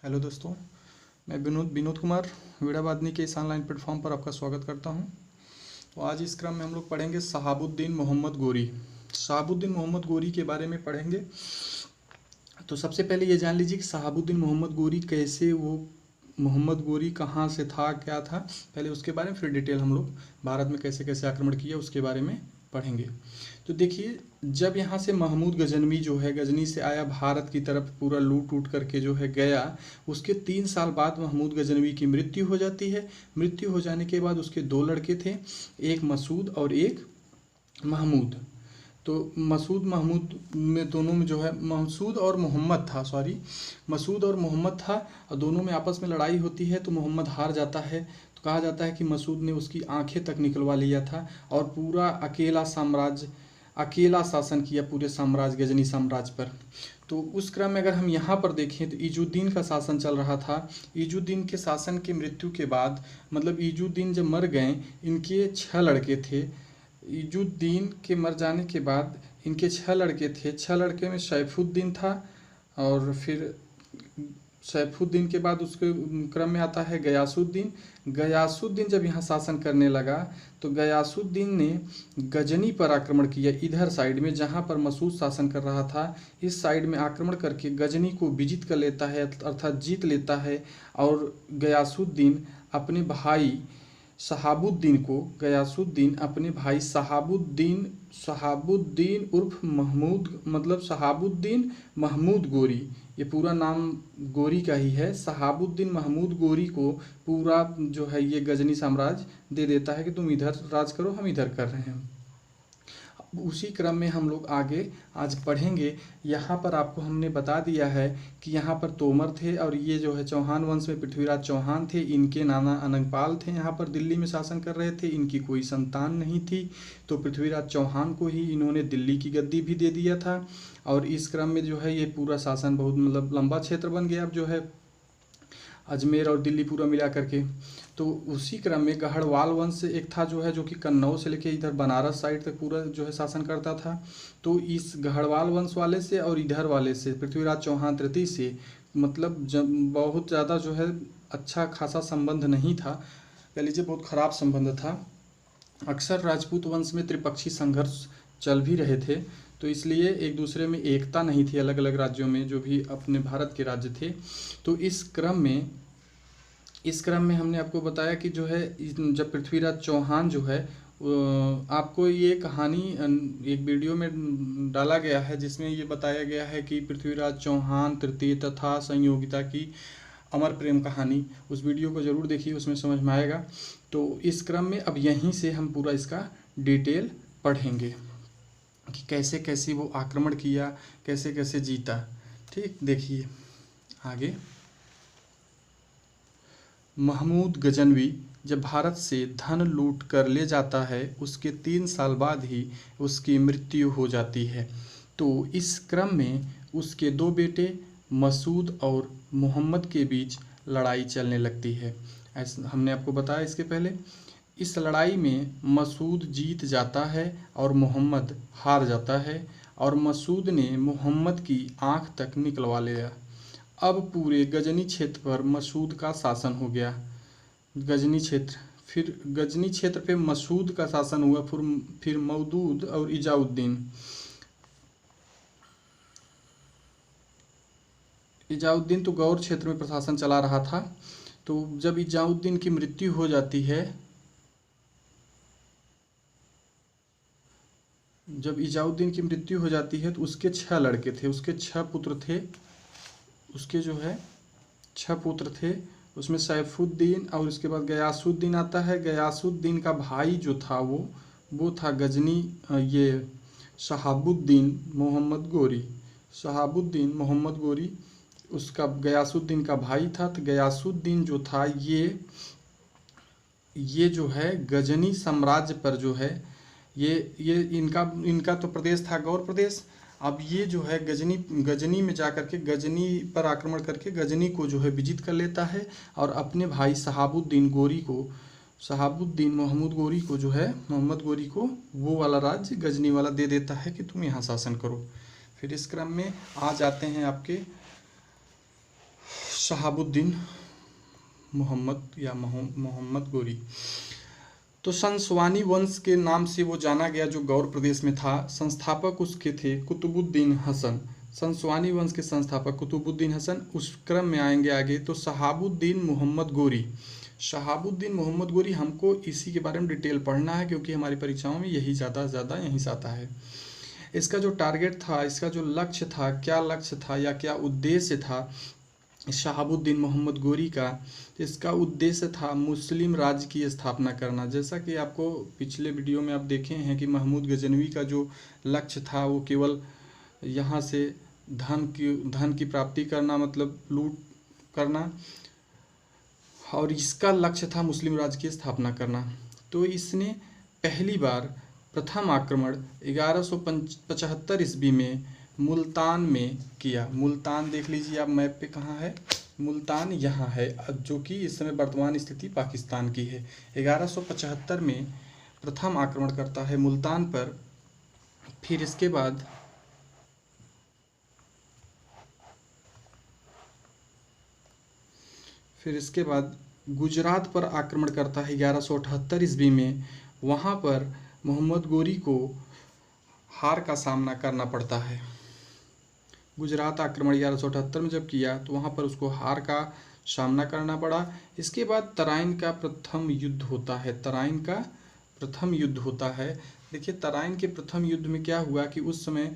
Hello दोस्तों, मैं विनोद कुमार वीड़ावादनी के इस ऑनलाइन प्लेटफॉर्म पर आपका स्वागत करता हूं। तो आज इस क्रम में हम लोग पढ़ेंगे शहाबुद्दीन मोहम्मद गोरी। शहाबुद्दीन मोहम्मद गोरी के बारे में पढ़ेंगे। तो सबसे पहले ये जान लीजिए कि शहाबुद्दीन मोहम्मद गोरी कैसे, वो मोहम्मद गोरी कहाँ से था, क्या था, पहले उसके बारे में, फिर डिटेल हम लोग भारत में कैसे कैसे आक्रमण किया उसके बारे में पढ़ेंगे। तो देखिए, जब यहाँ से महमूद गजनवी जो है गजनी से आया, भारत की तरफ पूरा लूट उट करके जो है गया, उसके 3 साल बाद महमूद गजनवी की मृत्यु हो जाती है। मृत्यु हो जाने के बाद उसके 2 लड़के थे, एक मसूद और एक महमूद। तो मसूद महमूद में दोनों में जो है मसूद और मोहम्मद था, मसूद और मोहम्मद था, और दोनों में आपस में लड़ाई होती है। तो मोहम्मद हार जाता है। तो कहा जाता है कि मसूद ने उसकी आंखें तक निकलवा लिया था और पूरा अकेला शासन किया पूरे साम्राज्य, गजनी साम्राज्य पर। तो उस क्रम में अगर हम यहाँ पर देखें तो ईजुद्दीन का शासन चल रहा था। ईजुद्दीन के शासन की मृत्यु के बाद, मतलब ईजुद्दीन जब मर गए, इनके 6 लड़के थे। ईजुद्दीन के मर जाने के बाद इनके 6 लड़के थे। 6 लड़के में सैफुद्दीन था, और फिर सैफुद्दीन के बाद उसके क्रम में आता है गयासुद्दीन। गयासुद्दीन जब यहाँ शासन करने लगा तो गयासुद्दीन ने गजनी पर आक्रमण किया। इधर साइड में जहाँ पर मसूद शासन कर रहा था, इस साइड में आक्रमण करके गजनी को विजित कर लेता है, अर्थात जीत लेता है। और गयासुद्दीन अपने भाई शहाबुद्दीन को, गयासुद्दीन अपने भाई शहाबुद्दीन उर्फ महमूद, मतलब शहाबुद्दीन महमूद गोरी, ये पूरा नाम गोरी का ही है। शहाबुद्दीन महमूद गोरी को पूरा जो है ये गजनी साम्राज्य दे देता है कि तुम इधर राज करो, हम इधर कर रहे हैं। उसी क्रम में हम लोग आगे आज पढ़ेंगे। यहाँ पर आपको हमने बता दिया है कि यहाँ पर तोमर थे, और ये जो है चौहान वंश में पृथ्वीराज चौहान थे। इनके नाना अनंगपाल थे, यहाँ पर दिल्ली में शासन कर रहे थे। इनकी कोई संतान नहीं थी, तो पृथ्वीराज चौहान को ही इन्होंने दिल्ली की गद्दी भी दे दिया था। और इस क्रम में जो है ये पूरा शासन बहुत मतलब लंबा क्षेत्र बन गया, अब जो है अजमेर और दिल्ली पूरा मिला करके। तो उसी क्रम में गढ़वाल वंश एक था जो है, जो कि कन्नौज से लेके इधर बनारस साइड तक पूरा जो है शासन करता था। तो इस गढ़वाल वंश वाले से और इधर वाले से, पृथ्वीराज चौहान तृतीय से, मतलब बहुत ज़्यादा जो है अच्छा खासा संबंध नहीं था, कह लीजिए बहुत खराब संबंध था। अक्सर राजपूत वंश में त्रिपक्षी संघर्ष चल भी रहे थे, तो इसलिए एक दूसरे में एकता नहीं थी अलग अलग राज्यों में, जो भी अपने भारत के राज्य थे। तो इस क्रम में हमने आपको बताया कि जो है जब पृथ्वीराज चौहान जो है, आपको ये कहानी एक वीडियो में डाला गया है जिसमें ये बताया गया है कि पृथ्वीराज चौहान तृतीय तथा संयोगिता की अमर प्रेम कहानी। उस वीडियो को ज़रूर देखिए, उसमें समझ में आएगा। तो इस क्रम में अब यहीं से हम पूरा इसका डिटेल पढ़ेंगे कि कैसे कैसे वो आक्रमण किया, कैसे कैसे जीता। ठीक, देखिए आगे। महमूद गजनवी जब भारत से धन लूट कर ले जाता है, उसके 3 साल बाद ही उसकी मृत्यु हो जाती है। तो इस क्रम में उसके 2 बेटे मसूद और मोहम्मद के बीच लड़ाई चलने लगती है। ऐसा हमने आपको बताया इसके पहले। इस लड़ाई में मसूद जीत जाता है और मोहम्मद हार जाता है, और मसूद ने मोहम्मद की आंख तक निकलवा लिया। अब पूरे गजनी क्षेत्र पर मसूद का शासन हो गया। गजनी क्षेत्र पे मसूद का शासन हुआ। फिर मौदूद और इजाउद्दीन तो गौर क्षेत्र में प्रशासन चला रहा था। तो जब इजाउद्दीन की मृत्यु हो जाती है, तो उसके 6 लड़के थे, उसके 6 पुत्र थे, उसके जो है 6 पुत्र थे। उसमें सैफुद्दीन, और उसके बाद गयासुद्दीन आता है। गयासुद्दीन का भाई जो था वो था गजनी, ये शहाबुद्दीन मोहम्मद गोरी उसका गयासुद्दीन का भाई था। तो गयासुद्दीन जो था ये जो है गजनी साम्राज्य पर जो है ये इनका तो प्रदेश था गौर प्रदेश। अब ये जो है गजनी में जाकर के गजनी पर आक्रमण करके गजनी को जो है विजित कर लेता है, और अपने भाई शहाबुद्दीन मोहम्मद गोरी को जो है, मोहम्मद गोरी को वो वाला राज्य गजनी वाला दे देता है कि तुम यहाँ शासन करो। फिर इस क्रम में आ जाते हैं आपके शहाबुद्दीन मोहम्मद या मोहम्मद गोरी। तो संसवानी वंश के नाम से वो जाना गया, जो गौर प्रदेश में था। संस्थापक उसके थे कुतुबुद्दीन हसन। संसवानी वंश के संस्थापक कुतुबुद्दीन हसन। उस क्रम में आएंगे आगे तो शहाबुद्दीन मोहम्मद गोरी। शहाबुद्दीन मोहम्मद गोरी, हमको इसी के बारे में डिटेल पढ़ना है क्योंकि हमारी परीक्षाओं में यही ज़्यादा यहीं से आता है। इसका जो टारगेट था, इसका जो लक्ष्य था, क्या लक्ष्य था या क्या उद्देश्य था शहाबुद्दीन मोहम्मद गोरी का, इसका उद्देश्य था मुस्लिम राज्य की स्थापना करना। जैसा कि आपको पिछले वीडियो में आप देखे हैं कि महमूद गजनवी का जो लक्ष्य था वो केवल यहाँ से धन की प्राप्ति करना, मतलब लूट करना, और इसका लक्ष्य था मुस्लिम राज्य की स्थापना करना। तो इसने पहली बार प्रथम आक्रमण 1175 ईस्वी में मुल्तान में किया। मुल्तान देख लीजिए आप मैप पे कहाँ है, मुल्तान यहाँ है, जो कि इस समय वर्तमान स्थिति पाकिस्तान की है। 1175 में प्रथम आक्रमण करता है मुल्तान पर। फिर इसके बाद गुजरात पर आक्रमण करता है 1178 ईस्वी में। वहाँ पर मोहम्मद गोरी को हार का सामना करना पड़ता है। गुजरात आक्रमण 1178 में जब किया तो वहाँ पर उसको हार का सामना करना पड़ा। इसके बाद तराइन का प्रथम युद्ध होता है। तराइन का प्रथम युद्ध होता है। देखिए तराइन के प्रथम युद्ध में क्या हुआ कि उस समय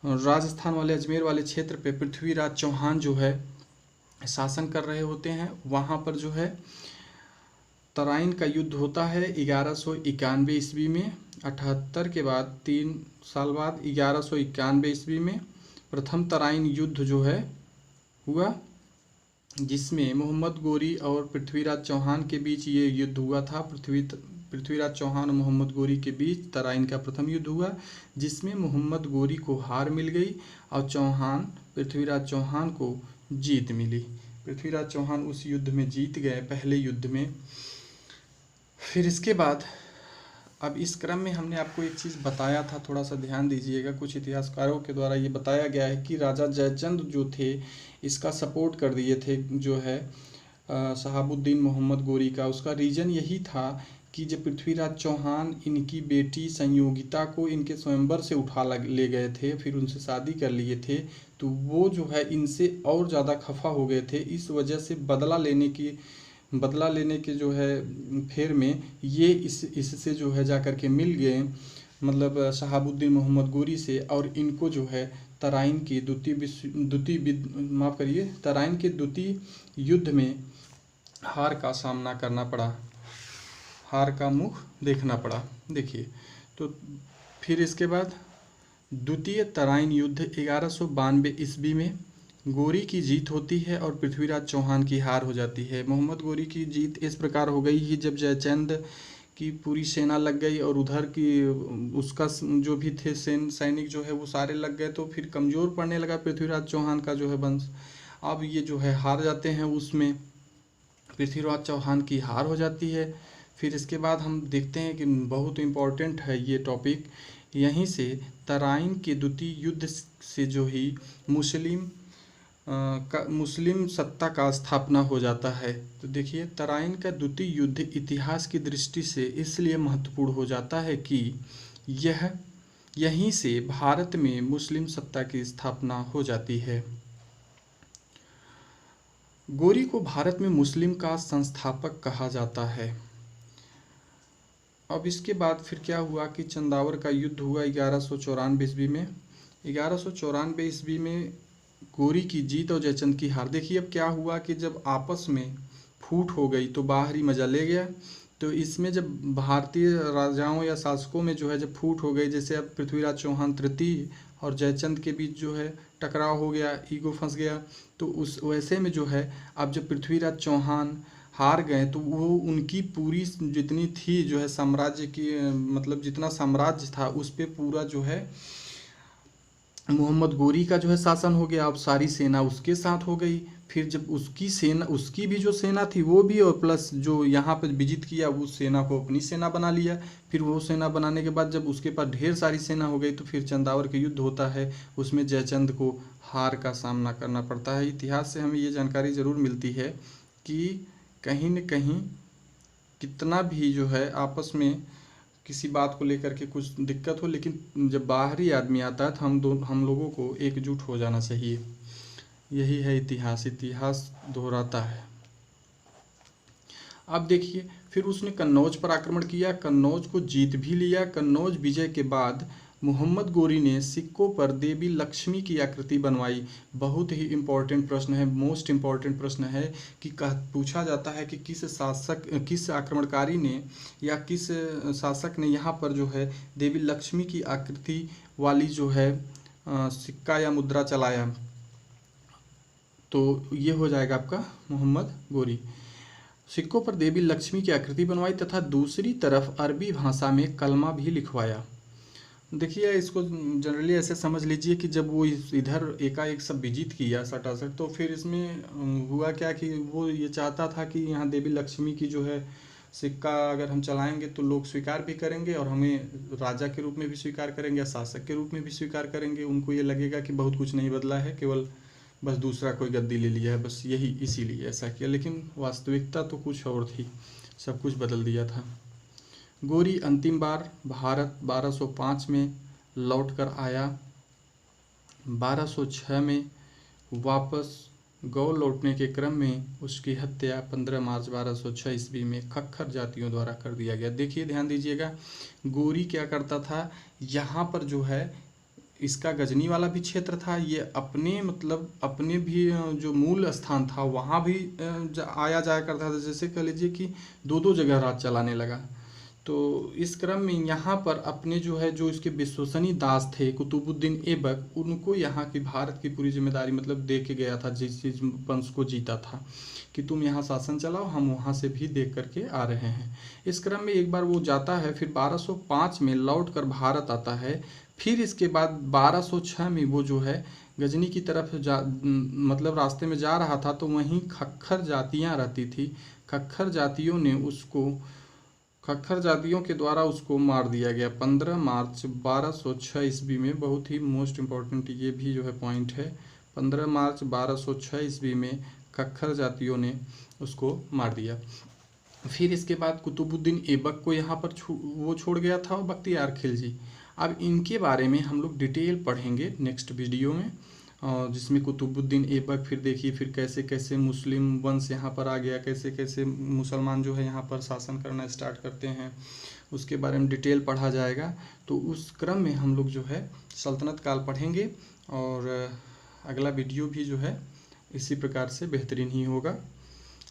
राजस्थान वाले, अजमेर वाले क्षेत्र पे पृथ्वीराज चौहान जो है शासन कर रहे होते हैं। वहाँ पर जो है तराइन का युद्ध होता है 1191 ईस्वी में। 78 के बाद 3 साल बाद 1191 ईस्वी में प्रथम तराइन युद्ध जो है हुआ, जिसमें मोहम्मद गोरी और पृथ्वीराज चौहान के बीच ये युद्ध हुआ था। पृथ्वीराज चौहान और मोहम्मद गोरी के बीच तराइन का प्रथम युद्ध हुआ, जिसमें मोहम्मद गोरी को हार मिल गई और पृथ्वीराज चौहान को जीत मिली। पृथ्वीराज चौहान उस युद्ध में जीत गए, पहले युद्ध में। फिर इसके बाद अब इस क्रम में हमने आपको एक चीज़ बताया था, थोड़ा सा ध्यान दीजिएगा। कुछ इतिहासकारों के द्वारा ये बताया गया है कि राजा जयचंद जो थे इसका सपोर्ट कर दिए थे, जो है शहाबुद्दीन मोहम्मद गोरी का। उसका रीज़न यही था कि जब पृथ्वीराज चौहान इनकी बेटी संयोगिता को इनके स्वयंवर से उठा ले गए थे, फिर उनसे शादी कर लिए थे, तो वो जो है इनसे और ज़्यादा खफा हो गए थे। इस वजह से बदला लेने के जो है फेर में ये इससे जो है जा कर के मिल गए, मतलब शहाबुद्दीन मोहम्मद गोरी से, और इनको जो है तराइन के द्वितीय युद्ध में हार का सामना करना पड़ा, हार का मुख देखना पड़ा। देखिए तो फिर इसके बाद द्वितीय तराइन युद्ध 1192 ईस्वी में गोरी की जीत होती है और पृथ्वीराज चौहान की हार हो जाती है। मोहम्मद गोरी की जीत इस प्रकार हो गई कि जब जयचंद की पूरी सेना लग गई और उधर की उसका जो भी थे सैनिक जो है वो सारे लग गए, तो फिर कमज़ोर पड़ने लगा पृथ्वीराज चौहान का जो है वंश। अब ये जो है हार जाते हैं, उसमें पृथ्वीराज चौहान की हार हो जाती है। फिर इसके बाद हम देखते हैं कि बहुत इम्पोर्टेंट है ये टॉपिक। यहीं से तराइन के द्वितीय युद्ध से जो ही मुस्लिम सत्ता का स्थापना हो जाता है। तो देखिए तराइन का द्वितीय युद्ध इतिहास की दृष्टि से इसलिए महत्वपूर्ण हो जाता है कि यहीं से भारत में मुस्लिम सत्ता की स्थापना हो जाती है। गोरी को भारत में मुस्लिम का संस्थापक कहा जाता है। अब इसके बाद फिर क्या हुआ कि चंदावर का युद्ध हुआ 1194 ईस्वी में। 1194 ईस्वी में गोरी की जीत और जयचंद की हार। देखिए अब क्या हुआ कि जब आपस में फूट हो गई तो बाहरी मजा ले गया। तो इसमें जब भारतीय राजाओं या शासकों में जो है जब फूट हो गई, जैसे अब पृथ्वीराज चौहान तृतीय और जयचंद के बीच जो है टकराव हो गया, ईगो फंस गया, तो उस वैसे में जो है अब जब पृथ्वीराज चौहान हार गए तो वो उनकी पूरी जितनी थी जो है साम्राज्य की, मतलब जितना साम्राज्य था उस पे पूरा जो है मोहम्मद गोरी का जो है शासन हो गया, अब सारी सेना उसके साथ हो गई। फिर जब उसकी सेना, उसकी भी जो सेना थी वो भी, और प्लस जो यहाँ पर विजित किया उस सेना को अपनी सेना बना लिया। फिर वो सेना बनाने के बाद जब उसके पास ढेर सारी सेना हो गई तो फिर चंदावर के युद्ध होता है, उसमें जयचंद को हार का सामना करना पड़ता है। इतिहास से हमें ये जानकारी ज़रूर मिलती है कि कहीं न कहीं कितना भी जो है आपस में किसी बात को लेकर के कुछ दिक्कत हो, लेकिन जब बाहरी आदमी आता है तो हम लोगों को एकजुट हो जाना चाहिए। यही है इतिहास, इतिहास दोहराता है। अब देखिए, फिर उसने कन्नौज पर आक्रमण किया, कन्नौज को जीत भी लिया। कन्नौज विजय के बाद मोहम्मद गोरी ने सिक्कों पर देवी लक्ष्मी की आकृति बनवाई। बहुत ही इम्पोर्टेंट प्रश्न है, मोस्ट इम्पोर्टेंट प्रश्न है कि पूछा जाता है कि किस आक्रमणकारी ने या किस शासक ने यहाँ पर जो है देवी लक्ष्मी की आकृति वाली जो है सिक्का या मुद्रा चलाया। तो ये हो जाएगा आपका मोहम्मद गोरी। सिक्कों पर देवी लक्ष्मी की आकृति बनवाई तथा दूसरी तरफ अरबी भाषा में कलमा भी लिखवाया। देखिए, इसको जनरली ऐसे समझ लीजिए कि जब वो इधर एकाएक सब विजिट किया सटासट, तो फिर इसमें हुआ क्या कि वो ये चाहता था कि यहाँ देवी लक्ष्मी की जो है सिक्का अगर हम चलाएंगे तो लोग स्वीकार भी करेंगे और हमें राजा के रूप में भी स्वीकार करेंगे या शासक के रूप में भी स्वीकार करेंगे। उनको ये लगेगा कि बहुत कुछ नहीं बदला है, केवल बस दूसरा कोई गद्दी ले लिया है, बस यही इसीलिए ऐसा किया। लेकिन वास्तविकता तो कुछ और थी, सब कुछ बदल दिया था। गोरी अंतिम बार भारत 1205 में लौट कर आया। 1206 में वापस गौ लौटने के क्रम में उसकी हत्या 15 मार्च 1206 ईस्वी में खक्खर जातियों द्वारा कर दिया गया। देखिए, ध्यान दीजिएगा, गोरी क्या करता था, यहाँ पर जो है इसका गजनी वाला भी क्षेत्र था, ये अपने मतलब अपने भी जो मूल स्थान था वहाँ भी आया जाया करता था। जैसे कह लीजिए कि दो दो जगह राज चलाने लगा। तो इस क्रम में यहाँ पर अपने जो है जो इसके विश्वसनीय दास थे कुतुबुद्दीन ऐबक, उनको यहाँ की भारत की पूरी जिम्मेदारी मतलब दे के गया था, जिस वंश को जीता था कि तुम यहाँ शासन चलाओ, हम वहाँ से भी देख करके आ रहे हैं। इस क्रम में एक बार वो जाता है, फिर 1205 में लौट कर भारत आता है। फिर इसके बाद 1206 में वो जो है गजनी की तरफ मतलब रास्ते में जा रहा था, तो वहीं खक्खर जातियाँ रहती थी। खक्खर जातियों के द्वारा उसको मार दिया गया 15 मार्च 1206 ईस्वी में। बहुत ही मोस्ट इम्पॉर्टेंट ये भी जो है पॉइंट है, 15 मार्च 1206 ईस्वी में खक्खर जातियों ने उसको मार दिया। फिर इसके बाद कुतुबुद्दीन ऐबक को यहाँ पर वो छोड़ गया था, और बख्तियार खिलजी। अब इनके बारे में हम लोग डिटेल पढ़ेंगे नेक्स्ट वीडियो में, जिसमें कुतुबुद्दीन ऐबक, फिर देखिए फिर कैसे कैसे मुस्लिम वंश यहाँ पर आ गया, कैसे कैसे मुसलमान जो है यहाँ पर शासन करना स्टार्ट करते हैं, उसके बारे में डिटेल पढ़ा जाएगा। तो उस क्रम में हम लोग जो है सल्तनत काल पढ़ेंगे, और अगला वीडियो भी जो है इसी प्रकार से बेहतरीन ही होगा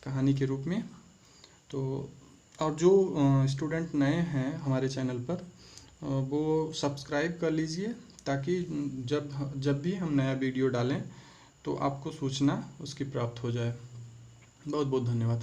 कहानी के रूप में। तो और जो स्टूडेंट नए हैं हमारे चैनल पर, वो सब्सक्राइब कर लीजिए, ताकि जब भी हम नया वीडियो डालें तो आपको सूचना उसकी प्राप्त हो जाए। बहुत बहुत धन्यवाद।